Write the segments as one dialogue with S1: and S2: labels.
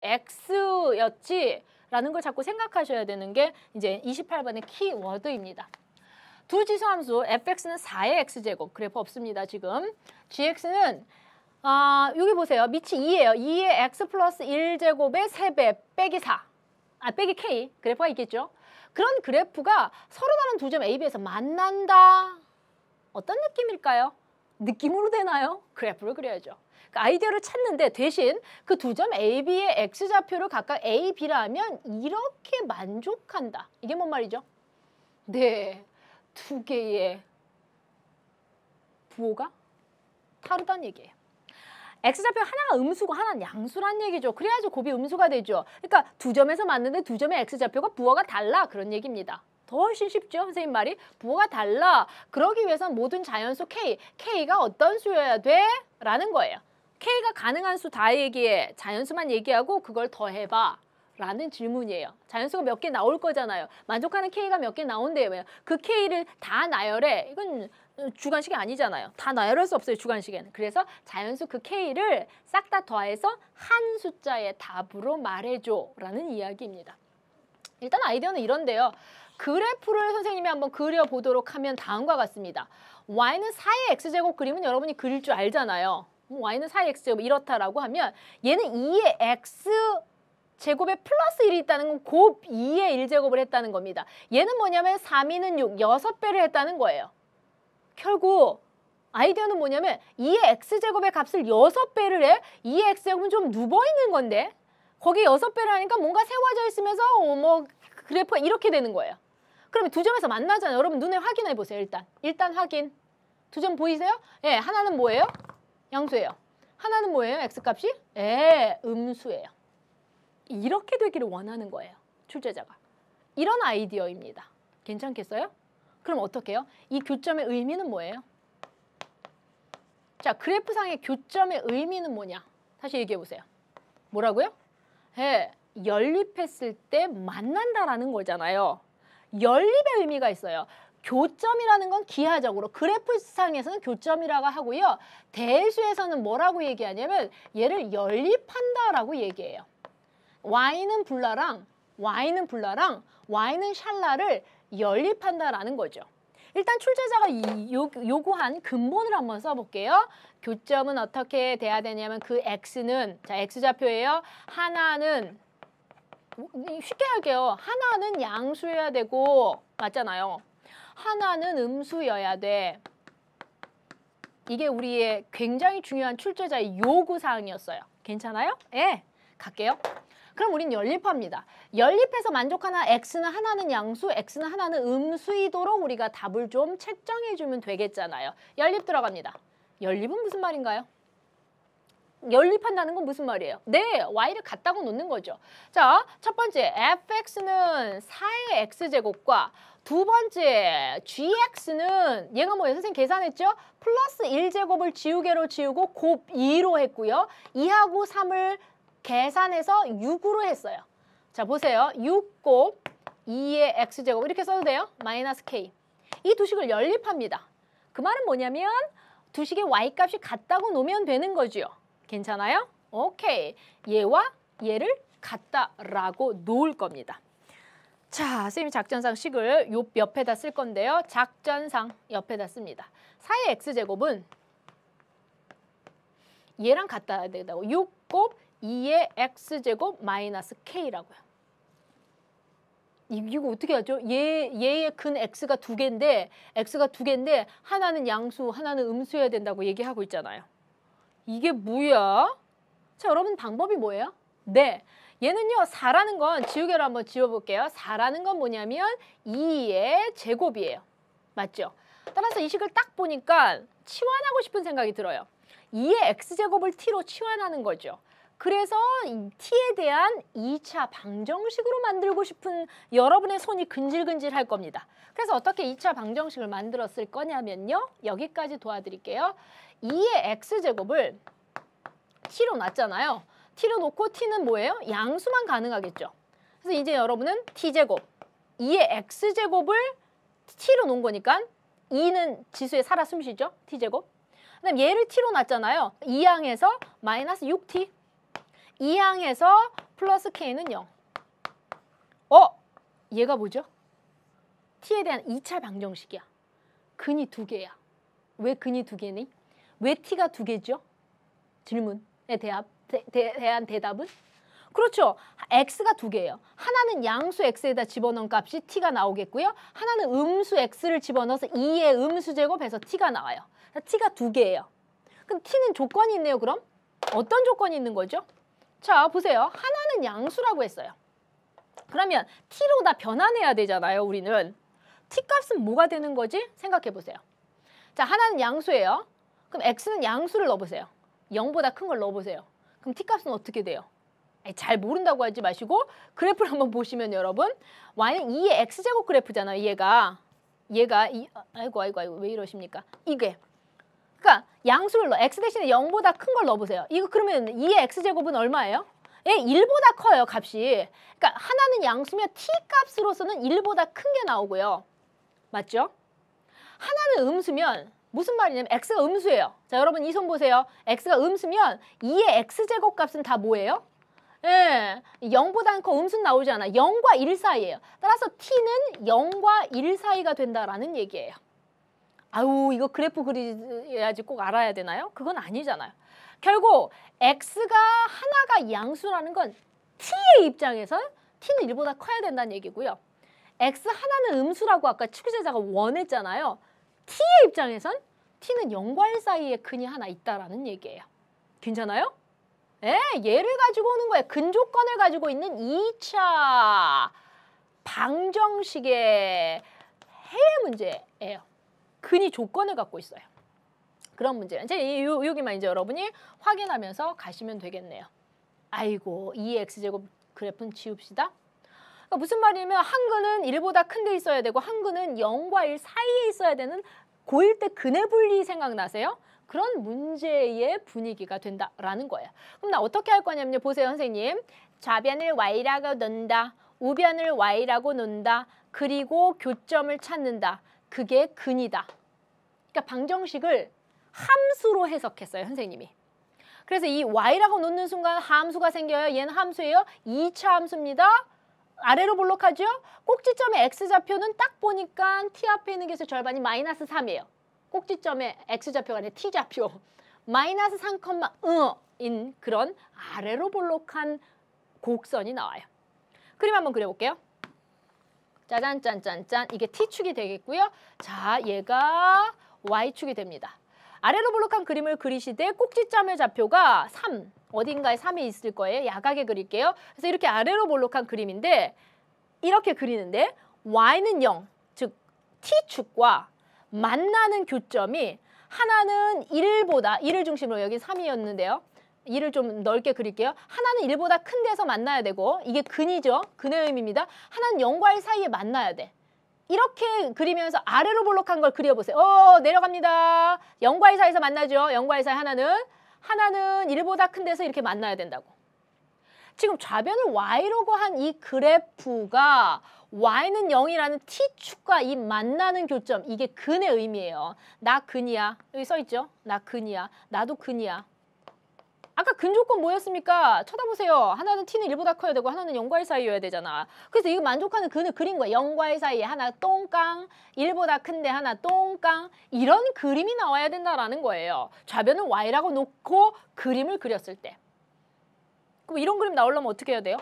S1: x였지 라는 걸 자꾸 생각하셔야 되는 게 이제 28번의 키워드입니다. 두 지수함수 fx는 4의 x제곱, 그래프 없습니다 지금. gx는 여기 보세요. 밑이 2예요. 2의 x 플러스 1제곱의 3배 빼기 4. 빼기 k. 그래프가 있겠죠. 그런 그래프가 서로 다른 두 점 A, B에서 만난다. 어떤 느낌일까요? 느낌으로 되나요? 그래프를 그려야죠. 그 아이디어를 찾는데 대신 그 두 점 A, B의 x좌표를 각각 A, B라 하면 이렇게 만족한다. 이게 뭔 말이죠? 네, 두 개의 부호가 다르다는 얘기예요. x좌표 하나가 음수고 하나는 양수란 얘기죠. 그래야지 곱이 음수가 되죠. 그러니까 두 점에서 맞는데 두 점의 x좌표가 부호가 달라 그런 얘기입니다. 더 훨씬 쉽죠? 선생님 말이. 부호가 달라. 그러기 위해선 모든 자연수 K가 어떤 수여야 돼? 라는 거예요. K가 가능한 수 다 얘기해. 자연수만 얘기하고 그걸 더해봐. 라는 질문이에요. 자연수가 몇 개 나올 거잖아요. 만족하는 K가 몇 개 나온대요. 그 K를 다 나열해. 이건 주관식이 아니잖아요. 다 나열할 수 없어요. 주관식에는. 그래서 자연수 그 K를 싹 다 더해서 한 숫자의 답으로 말해줘. 라는 이야기입니다. 일단 아이디어는 이런데요. 그래프를 선생님이 한번 그려보도록 하면 다음과 같습니다. y는 4의 x제곱 그림은 여러분이 그릴 줄 알잖아요. y는 4의 x제곱 이렇다라고 하면 얘는 2의 x제곱에 플러스 1이 있다는 건 곱 2의 1제곱을 했다는 겁니다. 얘는 뭐냐면 3, 2는 6, 6배를 했다는 거예요. 결국 아이디어는 뭐냐면 2의 x제곱의 값을 6배를 해. 2의 x제곱은 좀 누워있는 건데 거기 6배를 하니까 뭔가 세워져 있으면서 뭐 그래프가 이렇게 되는 거예요. 그러면 두 점에서 만나잖아요. 여러분 눈에 확인해 보세요. 일단 확인. 두 점 보이세요? 예, 하나는 뭐예요? 양수예요. 하나는 뭐예요? x값이? 예, 음수예요. 이렇게 되기를 원하는 거예요. 출제자가. 이런 아이디어입니다. 괜찮겠어요? 그럼 어떻게 해요? 이 교점의 의미는 뭐예요? 자, 그래프상의 교점의 의미는 뭐냐? 다시 얘기해 보세요. 뭐라고요? 예, 연립했을 때 만난다라는 거잖아요. 연립의 의미가 있어요. 교점이라는 건 기하적으로 그래프상에서는 교점이라고 하고요. 대수에서는 뭐라고 얘기하냐면 얘를 연립한다라고 얘기해요. y는 불라랑 y는 샬라를 연립한다라는 거죠. 일단 출제자가 요구한 근본을 한번 써볼게요. 교점은 어떻게 돼야 되냐면 그 x는 자 x좌표예요. 하나는 쉽게 할게요. 하나는 양수여야 되고 맞잖아요. 하나는 음수여야 돼. 이게 우리의 굉장히 중요한 출제자의 요구사항이었어요. 괜찮아요? 예, 갈게요. 그럼 우린 연립합니다. 연립해서 만족하나 x는 하나는 양수, x는 하나는 음수이도록 우리가 답을 좀 책정해주면 되겠잖아요. 연립 들어갑니다. 연립은 무슨 말인가요? 연립한다는 건 무슨 말이에요? 네, y를 갖다고 놓는 거죠. 자, 첫 번째 fx는 4의 x제곱과 두 번째 gx는 얘가 뭐예요? 선생님 계산했죠? 플러스 1제곱을 지우개로 지우고 곱 2로 했고요. 2하고 3을 계산해서 6으로 했어요. 자, 보세요. 6 곱 2의 x제곱 이렇게 써도 돼요? 마이너스 k. 이 두 식을 연립합니다. 그 말은 뭐냐면 두 식의 y값이 같다고 놓으면 되는 거죠. 괜찮아요? 오케이. 얘와 얘를 같다라고 놓을 겁니다. 자, 선생님이 작전상 식을 요 옆에다 쓸 건데요. 작전상 옆에다 씁니다. 4의 x제곱은 얘랑 같아야 된다고. 6 곱 2의 x제곱 마이너스 k라고요. 이거 어떻게 하죠? 얘의 근 x가 두 개인데 하나는 양수, 하나는 음수여야 된다고 얘기하고 있잖아요. 이게 뭐야? 자, 여러분 방법이 뭐예요? 네, 얘는요 4라는 건 지우개로 한번 지워볼게요. 4라는 건 뭐냐면 2의 제곱이에요. 맞죠? 따라서 이 식을 딱 보니까 치환하고 싶은 생각이 들어요. 2의 x제곱을 t로 치환하는 거죠. 그래서 t에 대한 2차 방정식으로 만들고 싶은 여러분의 손이 근질근질할 겁니다. 그래서 어떻게 2차 방정식을 만들었을 거냐면요. 여기까지 도와드릴게요. 2의 x제곱을 t로 놨잖아요. t로 놓고 t는 뭐예요? 양수만 가능하겠죠. 그래서 이제 여러분은 t제곱, 2의 x제곱을 t로 놓은 거니까 2는 지수에 살아 숨쉬죠. t제곱. 그다음 얘를 t로 놨잖아요. 2항에서 마이너스 6t. 2항에서 플러스 k는 0. 얘가 뭐죠? t에 대한 2차 방정식이야. 근이 2개야. 왜 근이 2개니? 왜 t가 2개죠? 질문에 대한 대답은? 그렇죠. x가 2개예요. 하나는 양수 x에다 집어넣은 값이 t가 나오겠고요. 하나는 음수 x를 집어넣어서 2의 음수 제곱해서 t가 나와요. t가 2개예요. 그럼 t는 조건이 있네요. 그럼 어떤 조건이 있는 거죠? 자, 보세요. 하나는 양수라고 했어요. 그러면 t로 다 변환해야 되잖아요. 우리는. t 값은 뭐가 되는 거지? 생각해 보세요. 자, 하나는 양수예요. 그럼 x는 양수를 넣어보세요. 0보다 큰 걸 넣어보세요. 그럼 t 값은 어떻게 돼요? 잘 모른다고 하지 마시고 그래프를 한번 보시면 여러분 y는 2의 x제곱 그래프잖아요. 얘가 아이고 왜 이러십니까? 이게 그러니까 양수를 넣어 x 대신에 0보다 큰 걸 넣어보세요. 이거 그러면 2의 x제곱은 얼마예요? 1보다 커요, 값이. 그러니까 하나는 양수면 t 값으로서는 1보다 큰 게 나오고요. 맞죠? 하나는 음수면 무슨 말이냐면 x가 음수예요. 자, 여러분 이 손 보세요. x가 음수면 2의 x제곱 값은 다 뭐예요? 0보다는 커 음수 나오잖아. 0과 1 사이예요. 따라서 t는 0과 1 사이가 된다라는 얘기예요. 아우, 이거 그래프 그려야지 꼭 알아야 되나요? 그건 아니잖아요. 결국 x가 하나가 양수라는 건 t의 입장에서 t는 1보다 커야 된다는 얘기고요. x 하나는 음수라고 아까 축제자가 원했잖아요. t의 입장에선 t는 0과 1 사이에 근이 하나 있다라는 얘기예요. 괜찮아요? 얘를 가지고 오는 거예요. 근조건을 가지고 있는 2차 방정식의 해의 문제예요. 근이 조건을 갖고 있어요. 그런 문제. 이제 여기만 이제 여러분이 확인하면서 가시면 되겠네요. 아이고, 2x제곱 그래프는 지웁시다. 그러니까 무슨 말이냐면 한 근은 1보다 큰 데 있어야 되고 한 근은 0과 1 사이에 있어야 되는 고1 때 근의 분리 생각나세요? 그런 문제의 분위기가 된다라는 거예요. 그럼 나 어떻게 할 거냐면요. 보세요, 선생님. 좌변을 y라고 놓는다. 우변을 y라고 놓는다. 그리고 교점을 찾는다. 그게 근이다. 그러니까 방정식을 함수로 해석했어요, 선생님이. 그래서 이 y라고 놓는 순간 함수가 생겨요. 얘는 함수예요. 2차 함수입니다. 아래로 볼록하죠? 꼭지점의 x좌표는 딱 보니까 t 앞에 있는 개수 절반이 마이너스 3이에요. 꼭지점의 x좌표가 아니라 t좌표. 마이너스 3,인 그런 아래로 볼록한 곡선이 나와요. 그림 한번 그려볼게요. 짜잔 짠짠짠. 이게 t축이 되겠고요. 자, 얘가 y축이 됩니다. 아래로 볼록한 그림을 그리시되 꼭지점의 좌표가 3, 어딘가에 3이 있을 거예요. 야각에 그릴게요. 그래서 이렇게 아래로 볼록한 그림인데 이렇게 그리는데 y는 0, 즉 t축과 만나는 교점이 하나는 1보다, 1을 중심으로 여기 3이었는데요. 1을 좀 넓게 그릴게요. 하나는 1보다 큰 데서 만나야 되고 이게 근이죠. 근의 의미입니다. 하나는 0과 1 사이에 만나야 돼. 이렇게 그리면서 아래로 볼록한 걸 그려보세요. 내려갑니다. 0과 1 사이에서 만나죠. 0과 1 사이 하나는 1보다 큰 데서 이렇게 만나야 된다고. 지금 좌변을 y라고 한 이 그래프가 y는 0이라는 t축과 이 만나는 교점, 이게 근의 의미예요. 나 근이야. 여기 써있죠? 나 근이야. 나도 근이야. 아까 근조건 뭐였습니까? 쳐다보세요. 하나는 t는 1보다 커야 되고 하나는 0과 1 사이여야 되잖아. 그래서 이거 만족하는 근을 그린 거야. 0과 1 사이에 하나 똥깡, 1보다 큰데 하나 똥깡. 이런 그림이 나와야 된다라는 거예요. 좌변을 y라고 놓고 그림을 그렸을 때. 그럼 이런 그림 나오려면 어떻게 해야 돼요?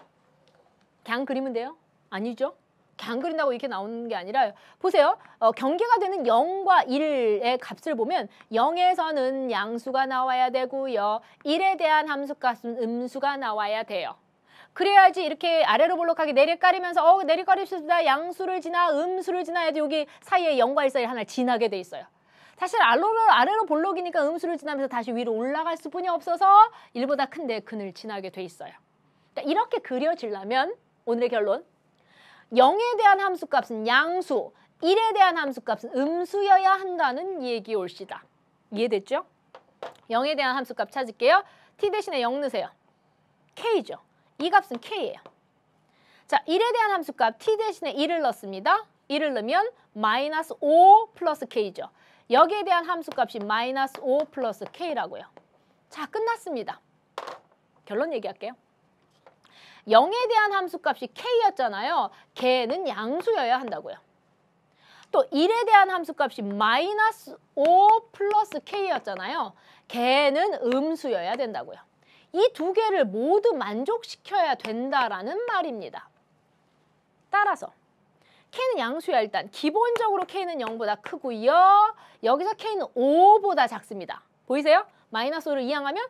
S1: 그냥 그리면 돼요? 아니죠. 그냥 그린다고 이렇게 나오는 게 아니라 보세요. 경계가 되는 0과 1의 값을 보면 0에서는 양수가 나와야 되고요. 1에 대한 함수값은 음수가 나와야 돼요. 그래야지 이렇게 아래로 볼록하게 내리깔이면서 내리깔입시다. 양수를 지나 음수를 지나야지 여기 사이에 0과 1 사이에 하나 지나게 돼 있어요. 사실 아래로 볼록이니까 음수를 지나면서 다시 위로 올라갈 수뿐이 없어서 1보다 큰데 근을 지나게 돼 있어요. 그러니까 이렇게 그려지려면 오늘의 결론 0에 대한 함수값은 양수, 1에 대한 함수값은 음수여야 한다는 얘기 올시다. 이해됐죠? 0에 대한 함수값 찾을게요. t 대신에 0 넣으세요. k죠. 이 값은 k예요. 자, 1에 대한 함수값 t 대신에 1을 넣습니다. 1을 넣으면 마이너스 5 플러스 k죠. 여기에 대한 함수값이 마이너스 5 플러스 k라고요. 자, 끝났습니다. 결론 얘기할게요. 0에 대한 함수값이 k였잖아요. 걔는 양수여야 한다고요. 또 1에 대한 함수값이 마이너스 5 플러스 k였잖아요. 걔는 음수여야 된다고요. 이 두 개를 모두 만족시켜야 된다라는 말입니다. 따라서 k는 양수야. 일단 기본적으로 k는 0보다 크고요. 여기서 k는 5보다 작습니다. 보이세요? 마이너스 5를 이항하면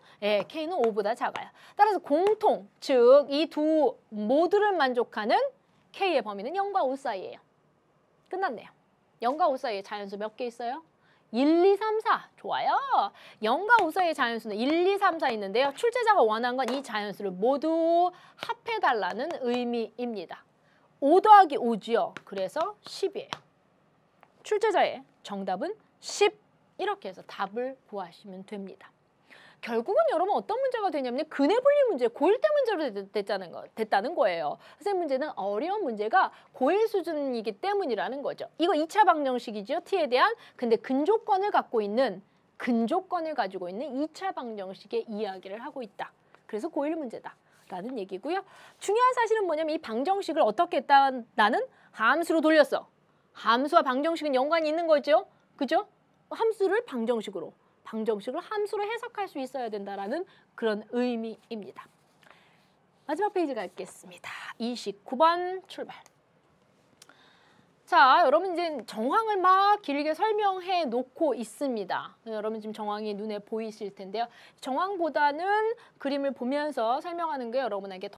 S1: k는 5보다 작아요. 따라서 공통, 즉 이 두 모두를 만족하는 k의 범위는 0과 5 사이예요. 끝났네요. 0과 5 사이에 자연수 몇 개 있어요? 1, 2, 3, 4. 좋아요. 0과 5 사이의 자연수는 1, 2, 3, 4 있는데요. 출제자가 원한 건 이 자연수를 모두 합해달라는 의미입니다. 5 더하기 5지요. 그래서 10이에요. 출제자의 정답은 10. 이렇게 해서 답을 구하시면 됩니다. 결국은 여러분 어떤 문제가 되냐면 근해 분리 문제, 고1 때 문제로 됐다는 거예요. 선생님 문제는 어려운 문제가 고1 수준이기 때문이라는 거죠. 이거 2차 방정식이죠. t에 대한. 근데 근조건을 가지고 있는 2차 방정식의 이야기를 하고 있다. 그래서 고1 문제다. 라는 얘기고요. 중요한 사실은 뭐냐면 이 방정식을 어떻게 했다? 나는 함수로 돌렸어. 함수와 방정식은 연관이 있는 거죠. 그죠? 함수를 방정식으로 함수로 해석할 수 있어야 된다라는 그런 의미입니다. 마지막 페이지 가겠습니다. 29번 출발. 자, 여러분 이제 정황을 막 길게 설명해 놓고 있습니다. 여러분 지금 정황이 눈에 보이실 텐데요. 정황보다는 그림을 보면서 설명하는 게 여러분에게 더